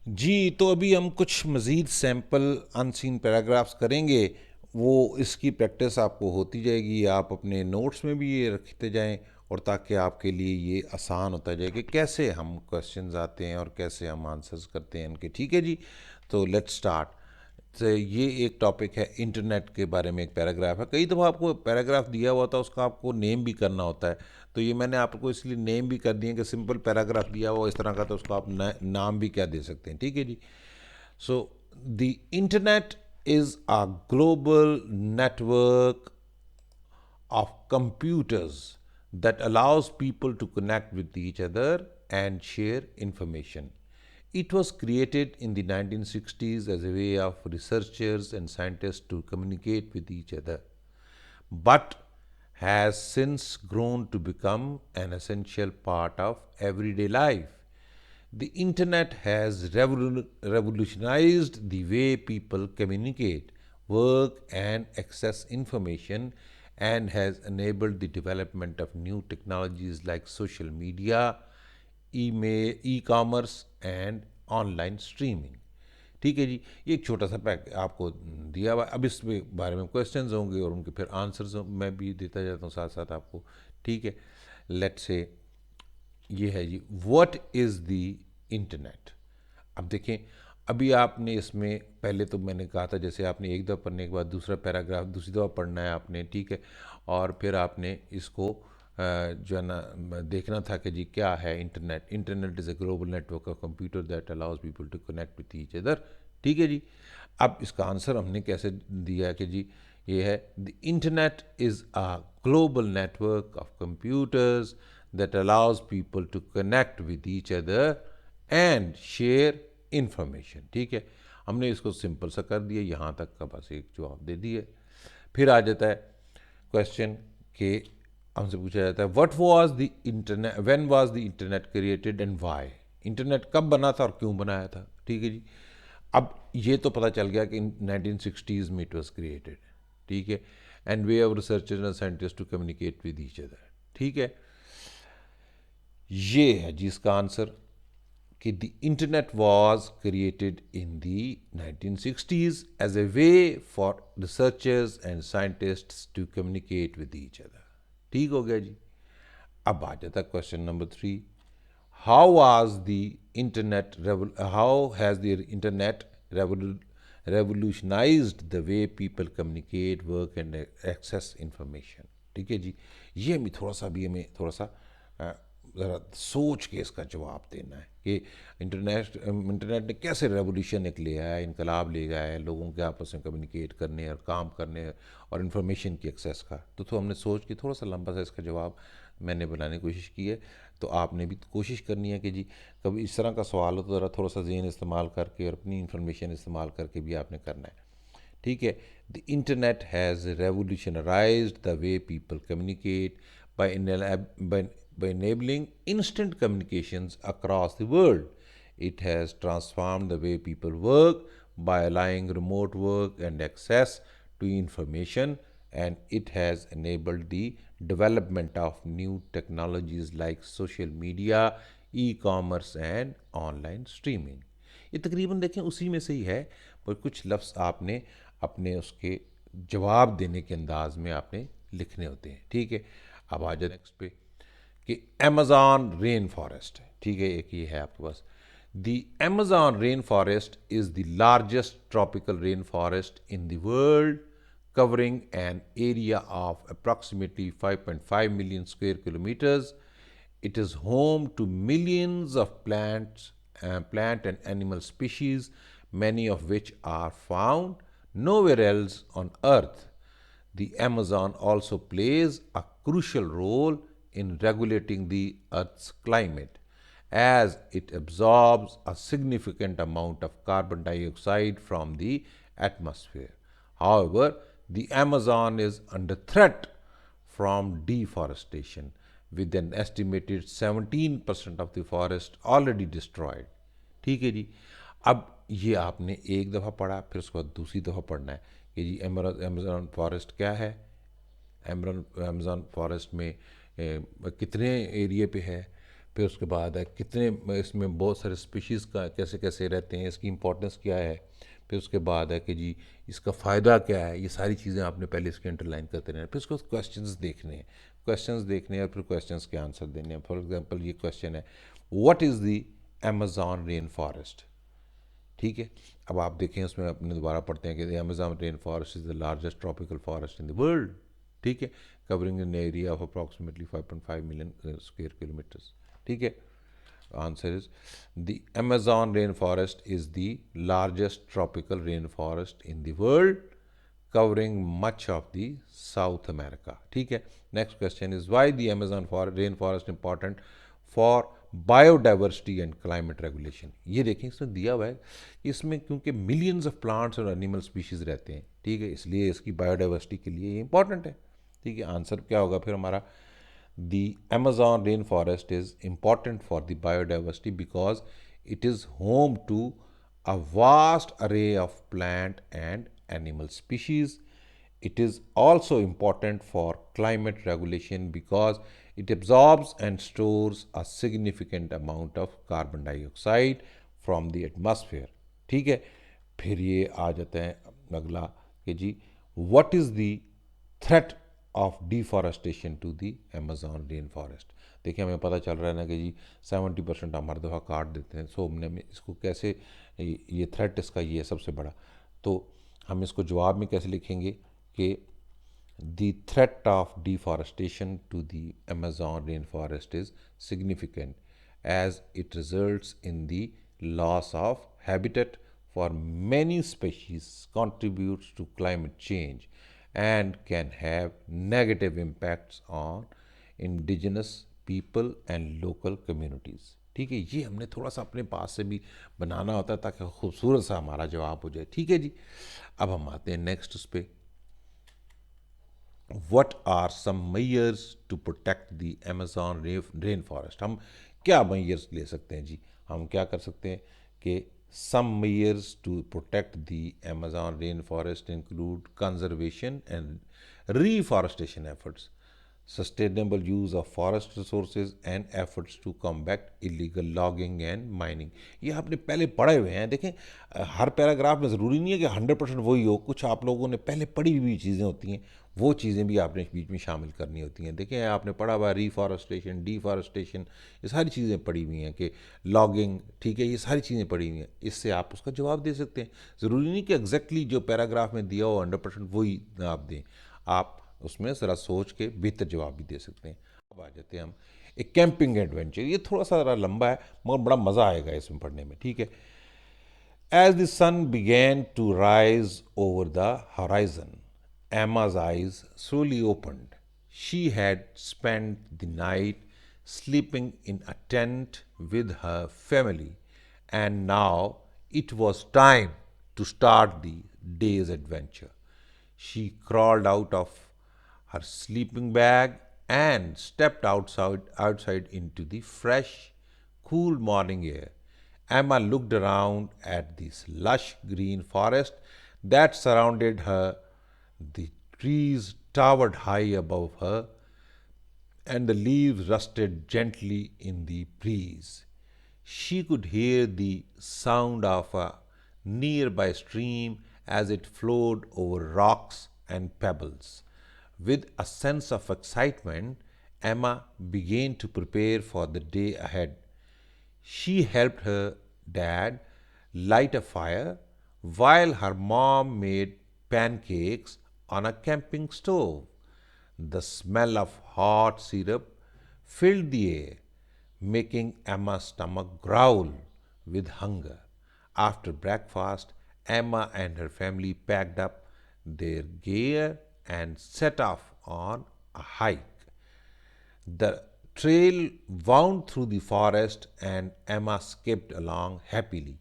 जी, तो अभी हम कुछ मज़ीद सैंपल अनसीन पैराग्राफ्स करेंगे। वो इसकी प्रैक्टिस आपको होती जाएगी, आप अपने नोट्स में भी ये रखते जाएं, और ताकि आपके लिए ये आसान होता जाए कि कैसे हम क्वेश्चंस आते हैं और कैसे हम आंसर्स करते हैं इनके। ठीक है जी, तो लेट्स स्टार्ट। तो ये एक टॉपिक है, इंटरनेट के बारे में एक पैराग्राफ है। कई दफ़ा आपको पैराग्राफ दिया हुआ था, उसका आपको नेम भी करना होता है, तो ये मैंने आपको इसलिए नेम भी कर दिए कि सिंपल पैराग्राफ दिया हुआ इस तरह का, तो उसको आप नाम भी क्या दे सकते हैं। ठीक है जी। So, the internet is a global network of computers that allows people to connect with each other and share information. It was created in the 1960s as a way of researchers and scientists to communicate with each other, but has since grown to become an essential part of everyday life. The internet has revolutionized the way people communicate, work, and access information, and has enabled the development of new technologies like social media, email, e-commerce, and online streaming. ठीक है जी, ये एक छोटा सा pack आपको दिया हुआ। अब इस बारे में क्वेश्चंस होंगे और उनके फिर आंसर्स मैं भी देता जाता हूँ साथ साथ आपको। ठीक है, लेट्स से ये है जी, व्हाट इज़ द इंटरनेट। अब देखें, अभी आपने इसमें पहले तो मैंने कहा था, जैसे आपने एक दफ़ा पढ़ने के बाद दूसरा पैराग्राफ दूसरी दफ़ा पढ़ना है आपने। ठीक है, और फिर आपने इसको जो है ना देखना था कि जी क्या है internet. Internet is a global network of computer that allows people to connect with each other. ठीक है जी। अब इसका आंसर हमने कैसे दिया है कि जी ये है, the internet is a global network of computers that allows people to connect with each other and share information। ठीक है, हमने इसको सिंपल सा कर दिया, यहाँ तक का बस एक जवाब दे दिए। फिर आ जाता है क्वेश्चन के, हमसे पूछा जाता है what was the internet, when was the internet created and why. Internet कब बना था और क्यों बनाया था। ठीक है जी। अब ये तो पता चल गया कि 1960s में इट वॉज क्रिएटेड। ठीक है, and way of researchers and scientist to communicate with each other. ठीक है, ये है जिसका आंसर कि the internet was created in the 1960s as a way for researchers and scientists to communicate with each other. ठीक हो गया जी। अब आ जाता question number 3, how was the internet, how has the internet revolutionized the way people communicate, work and access information। ठीक है जी, ये हमें थोड़ा सा भी हमें थोड़ा सा ज़रा सोच के इसका जवाब देना है कि इंटरनेट ने कैसे रेवोल्यूशन एक ले आया है, इनकलाब ले गया है लोगों के आपस में कम्युनिकेट करने और काम करने और इन्फॉर्मेशन की एक्सेस का। तो हमने सोच के थोड़ा सा लंबा सा इसका जवाब मैंने बनाने की कोशिश की है। तो आपने भी कोशिश करनी है कि जी कभी इस तरह का सवाल हो तो ज़रा थोड़ा सा ज़हन इस्तेमाल करके और अपनी इंफॉर्मेशन इस्तेमाल करके भी आपने करना है। ठीक है, the internet has revolutionised the way people communicate by, by enabling instant communications across the world. It has transformed the way people work by allowing remote work and access to information, and it has enabled the development of new technologies like social media, e-commerce and online streaming। ये तकरीबन देखें उसी में से ही है, पर कुछ लफ्ज़ आपने अपने उसके जवाब देने के अंदाज में आपने लिखने होते हैं। ठीक है, अब आ जाए नेक्स्ट पे कि अमेज़ॉन रेन फॉरेस्ट है। ठीक है, एक ये है आपके पास, the Amazon rain forest is the largest tropical rain forest in the world, covering an area of approximately 5.5 million square kilometers. It is home to millions of plant and animal species, many of which are found nowhere else on Earth. The Amazon also plays a crucial role in regulating the Earth's climate, as it absorbs a significant amount of carbon dioxide from the atmosphere. However, the Amazon is under threat from deforestation, with an estimated 17% of the forest already destroyed। ठीक है जी। अब ये आपने एक दफ़ा पढ़ा, फिर उसके बाद दूसरी दफ़ा पढ़ना है कि जी अमेज़न फॉरेस्ट क्या है, अमेज़न फॉरेस्ट में कितने एरिए पे है, फिर उसके बाद है कितने इसमें बहुत सारे स्पीशीज़ का कैसे कैसे रहते हैं, इसकी इम्पोर्टेंस क्या है। फिर उसके बाद है कि जी इसका फ़ायदा क्या है, ये सारी चीज़ें आपने पहले इसके अंडरलाइन करते रहना। फिर उसको क्वेश्चंस देखने हैं, क्वेश्चंस देखने हैं और फिर क्वेश्चंस के आंसर देने हैं। फॉर एग्जांपल ये क्वेश्चन है, what is the Amazon rain forest. ठीक है, अब आप देखें उसमें अपने दोबारा पढ़ते हैं कि Amazon rain forest is the largest tropical forest in the world. ठीक है, covering an area of approximately 5.5 million square kilometres. ठीक है, answer is the Amazon rainforest is the largest tropical rainforest in the world, covering much of the South America. ठीक है, next question is why the Amazon rainforest important for biodiversity and climate regulation। ये देखें इसमें दिया हुआ है कि इसमें क्योंकि मिलियंस ऑफ प्लांट्स और एनिमल स्पीशीज रहते हैं, ठीक है, इसलिए इसकी बायोडाइवर्सिटी के लिए ये इंपॉर्टेंट है। ठीक है, आंसर क्या होगा फिर हमारा, the Amazon rainforest is important for the biodiversity because it is home to a vast array of plant and animal species. It is also important for climate regulation because it absorbs and stores a significant amount of carbon dioxide from the atmosphere। ठीक है, फिर ये आ जाता है अगला कि जी what is the threat of deforestation to the Amazon rain forest. देखिए हमें पता चल रहा है ना कि जी 70% हम हर दफ़ा काट देते हैं, सो हमने इसको कैसे, ये थ्रेट इसका ये है सबसे बड़ा, तो हम इसको जवाब में कैसे लिखेंगे कि the threat of deforestation to the Amazon rainforest is significant as it results in the loss of habitat for many species, contributes to climate change, and can have negative impacts on indigenous people and local communities। ठीक है, ये हमने थोड़ा सा अपने पास से भी बनाना होता है ताकि खूबसूरत सा हमारा जवाब हो जाए। ठीक है जी, अब हम आते हैं नेक्स्ट उस पर, what are some measures to protect the Amazon rainforest। हम क्या measures ले सकते हैं जी, हम क्या कर सकते हैं कि some measures to protect the Amazon rainforest include conservation and reforestation efforts, sustainable use of forest resources and efforts to combat illegal logging and mining। ये आपने पहले पढ़े हुए हैं। देखें हर पैराग्राफ में ज़रूरी नहीं है कि 100% वही हो, कुछ आप लोगों ने पहले पढ़ी हुई चीज़ें होती हैं, वो चीज़ें भी आपने बीच में शामिल करनी होती हैं। देखें आपने पढ़ा हुआ रिफॉरेस्टेशन, डिफॉरेस्टेशन, ये सारी चीज़ें पढ़ी हुई हैं कि लॉगिंग, ठीक है, ये सारी चीज़ें पढ़ी हुई हैं, इससे आप उसका जवाब दे सकते हैं। ज़रूरी नहीं कि एग्जैक्टली जो पैराग्राफ में दिया हो 100% वही आप दें, आप उसमें ज़रा सोच के बेहतर जवाब भी दे सकते हैं। अब आ जाते हैं हम एक कैंपिंग एडवेंचर, ये थोड़ा सा ज़रा लंबा है मगर बड़ा मज़ा आएगा इसमें पढ़ने में। ठीक है, as the sun began to rise over the horizon, Emma's eyes slowly opened. She had spent the night sleeping in a tent with her family, and now it was time to start the day's adventure। She crawled out of her sleeping bag and stepped outside into the fresh, cool morning air। Emma looked around at this lush green forest that surrounded her. The trees towered high above her, and the leaves rustled gently in the breeze. She could hear the sound of a nearby stream as it flowed over rocks and pebbles. With a sense of excitement, Emma began to prepare for the day ahead। She helped her dad light a fire while her mom made pancakes on a camping stove. The smell of hot syrup filled the air, making Emma's stomach growl with hunger। After breakfast, Emma and her family packed up their gear and set off on a hike। The trail wound through the forest, and Emma skipped along happily,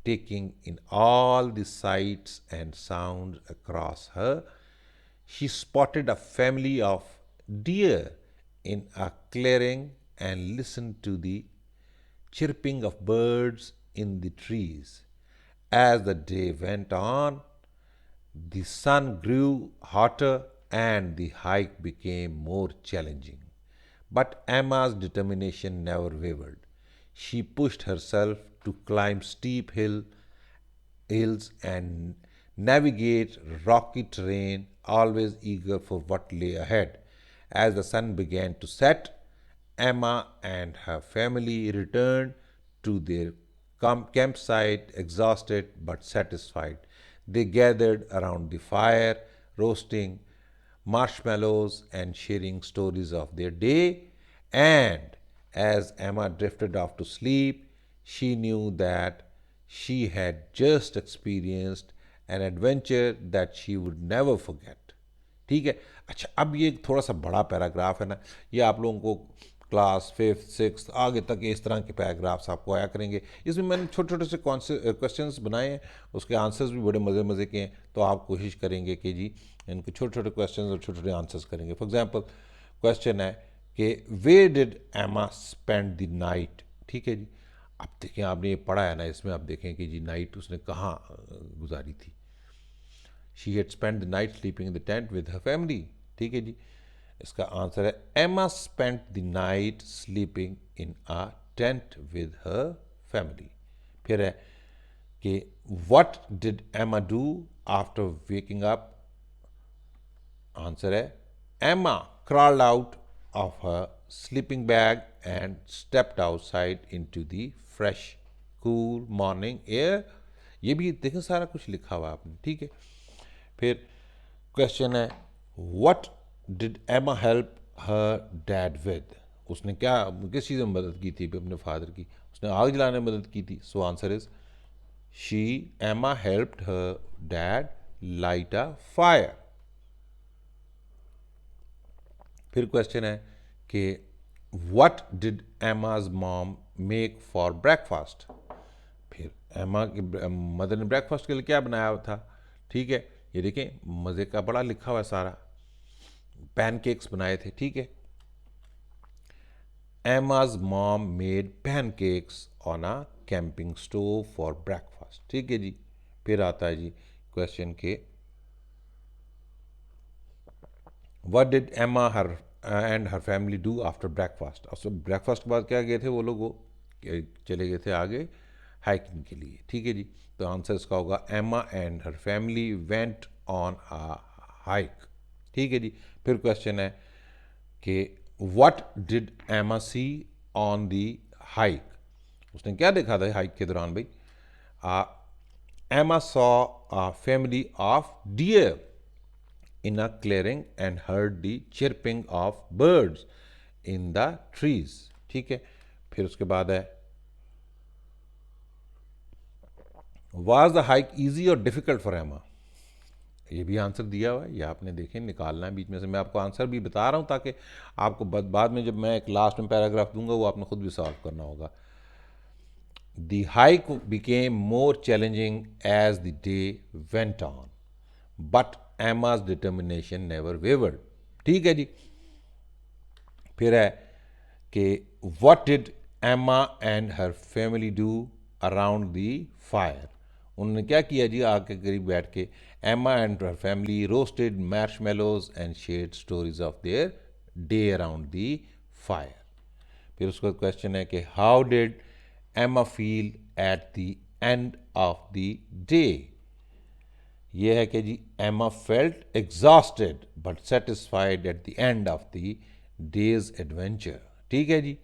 taking in all the sights and sounds across her. She spotted a family of deer in a clearing and listened to the chirping of birds in the trees। As the day went on, the sun grew hotter and the hike became more challenging, But Emma's determination never wavered. She pushed herself to climb steep hills and navigate rocky terrain, always eager for what lay ahead. As the sun began to set, Emma and her family returned to their campsite, exhausted but satisfied. They gathered around the fire, roasting marshmallows and sharing stories of their day. And as Emma drifted off to sleep, she knew that she had just experienced an adventure that she would never forget. ठीक है। अच्छा, अब ये थोड़ा सा बड़ा paragraph है ना, ये आप लोगों को क्लास फिफ्थ सिक्स आगे तक इस तरह के पैराग्राफ्स आपको आया करेंगे। इसमें मैंने छोटे छोटे से क्वेश्चंस बनाए हैं, उसके आंसर्स भी बड़े मज़े मज़े के हैं। तो आप कोशिश करेंगे कि जी इनके छोटे छोटे क्वेश्चंस और छोटे छोटे आंसर्स करेंगे। फॉर एग्जांपल क्वेश्चन है कि वे डिड एमा स्पेंड द नाइट। ठीक है जी। अब देखें, आपने ये पढ़ा है ना, इसमें आप देखें कि जी नाइट उसने कहाँ गुजारी थी। She had spend the night sleeping in the tent with her family. ठीक है जी। इसका आंसर है एमा spent the night sleeping in a tent with her family. फिर है कि व्हाट डिड एमा do after waking up. Answer है एमा crawled out of her sleeping bag and stepped outside into the fresh cool morning air। ये भी देखें सारा कुछ लिखा हुआ आपने। ठीक है। फिर क्वेश्चन है व्हाट डिड एमा हेल्प हर डैड विद। उसने क्या किस चीज़ में मदद की थी अपने फादर की। उसने आग जलाने में मदद की थी। So answer is she Emma helped her dad light a fire. फिर क्वेश्चन है कि what did Emma's mom make for breakfast. फिर एमा की मदर ने ब्रेकफास्ट के लिए क्या बनाया हुआ था। ठीक है। ये देखें मज़े का बड़ा लिखा हुआ है सारा। पैनकेक्स बनाए थे। ठीक है। Emma's mom made pancakes on a camping stove for breakfast. ठीक है जी। फिर आता है जी क्वेश्चन के what did Emma her and her family do after breakfast. और ब्रेकफास्ट के बाद क्या गए थे वो लोग, वो चले गए थे आगे हाइकिंग के लिए। ठीक है जी। तो आंसर इसका होगा एमा and her family went on a hike. ठीक है जी। फिर क्वेश्चन है कि व्हाट डिड एमा सी ऑन दी हाइक। उसने क्या देखा था हाइक के दौरान भाई। एमा saw a family of dear in a clearing and heard the chirping of birds in the trees। ठीक है। फिर उसके बाद है was the hike easy or difficult for Emma। ये भी आंसर दिया हुआ है, ये आपने देखें निकालना है बीच में से। मैं आपको आंसर भी बता रहा हूँ ताकि आपको बाद में जब मैं एक लास्ट में पैराग्राफ दूंगा वो आपने खुद भी सॉल्व करना होगा। The hike became more challenging as the day went on, but Emma's determination never wavered। ठीक है जी। फिर है कि what did Emma and her family do around the fire। उन्होंने क्या किया जी आग के करीब बैठ के। Emma and her family roasted marshmallows and shared stories of their day around the fire। फिर उसका क्वेश्चन है कि हाउ डिड एमा feel at the end of the day. ये है कि जी एमा felt exhausted but satisfied at the end of the days adventure. ठीक है जी।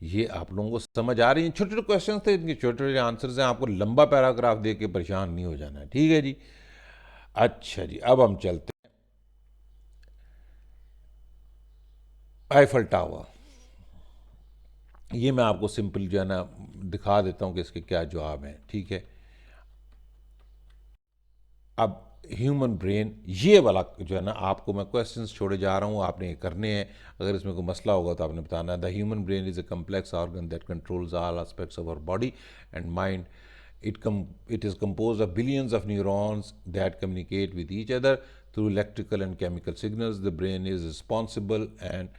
ये आप लोगों को समझ आ रही है। छोटे छोटे क्वेश्चन थे, इनके छोटे छोटे आंसर्स हैं। आपको लंबा पैराग्राफ दे के परेशान नहीं हो जाना है। ठीक है जी। अच्छा जी, अब हम चलते हैं आईफल टावर। ये मैं आपको सिंपल जो है ना दिखा देता हूँ कि इसके क्या जवाब हैं। ठीक है। अब ह्यूमन ब्रेन ये वाला जो है ना आपको मैं क्वेश्चंस छोड़े जा रहा हूँ, आपने ये करने हैं। अगर इसमें कोई मसला होगा तो आपने बताना है। The human brain is a complex organ that controls all aspects of our body and mind. It is composed of billions of neurons that communicate with each other through electrical and chemical signals. The brain is responsible and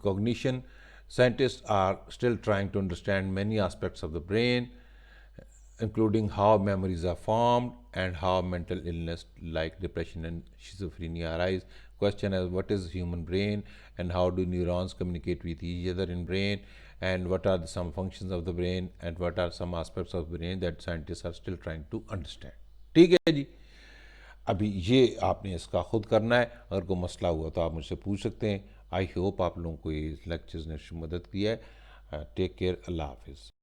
cognition. Scientists are still trying to understand many aspects of the brain, including how memories are formed and how mental illness like depression and schizophrenia arise. question as what is human brain and how do neurons communicate with each other in brain, and what are some functions of the brain, and what are some aspects of brain that scientists are still trying to understand. ठीक है जी, अभी ये आपने इसका खुद करना है। अगर कोई मसला हुआ तो आप मुझसे पूछ सकते हैं। आई होप आप लोगों को ये लेक्चर्स ने मदद किया है। टेक केयर, अल्लाह हाफिज़।